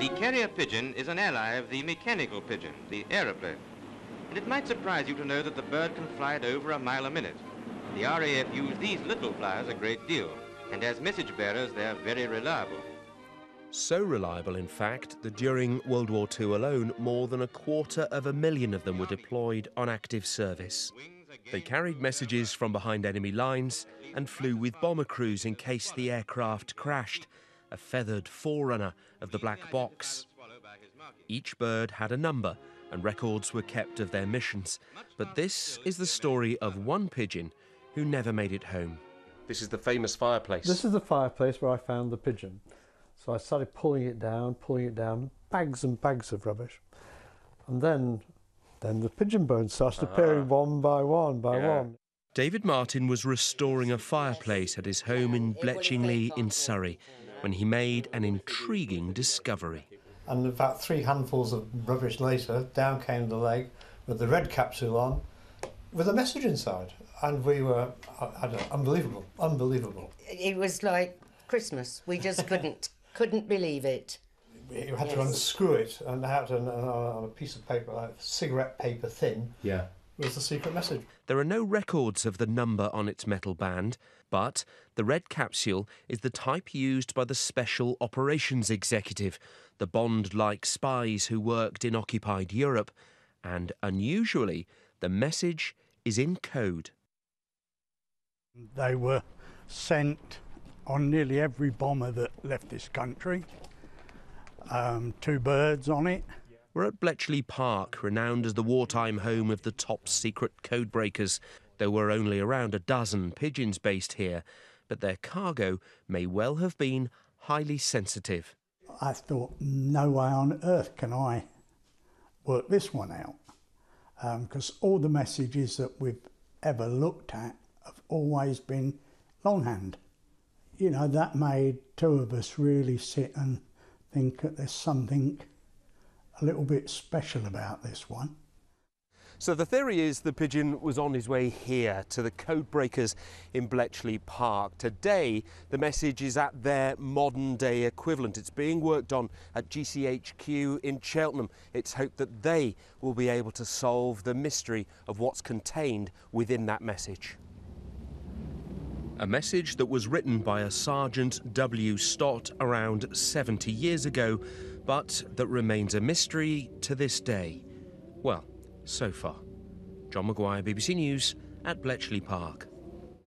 The carrier pigeon is an ally of the mechanical pigeon, the aeroplane. And it might surprise you to know that the bird can fly at over a mile a minute. The RAF use these little flyers a great deal, and as message bearers, they're very reliable. So reliable, in fact, that during World War II alone, more than 250,000 of them were deployed on active service. They carried messages from behind enemy lines and flew with bomber crews in case the aircraft crashed, a feathered forerunner of the black box. Each bird had a number, and records were kept of their missions. But this is the story of one pigeon who never made it home. This is the famous fireplace. This is the fireplace where I found the pigeon. So I started pulling it down, bags and bags of rubbish. And then the pigeon bones started appearing one by one. David Martin was restoring a fireplace at his home in Bletchingley in Surrey when he made an intriguing discovery. And about 3 handfuls of rubbish later, down came the leg with the red capsule on, with a message inside. And we were, unbelievable. It was like Christmas. We just couldn't believe it. You had to unscrew it, and out on a piece of paper, like cigarette paper thin, was the secret message. There are no records of the number on its metal band, but the red capsule is the type used by the Special Operations Executive, the Bond-like spies who worked in occupied Europe. And unusually, the message is in code. They were sent on nearly every bomber that left this country. 2 birds on it. We're at Bletchley Park, renowned as the wartime home of the top secret codebreakers. There were only around a dozen pigeons based here, but their cargo may well have been highly sensitive. I thought, no way on earth can I work this one out, because all the messages that we've ever looked at have always been longhand. You know, that made 2 of us really sit and think that there's something a little bit special about this one. So the theory is the pigeon was on his way here to the codebreakers in Bletchley Park. Today, the message is at their modern-day equivalent. It's being worked on at GCHQ in Cheltenham. It's hoped that they will be able to solve the mystery of what's contained within that message. A message that was written by a Sergeant W. Stott around 70 years ago, but that remains a mystery to this day. Well, so far. John Maguire, BBC News at Bletchley Park.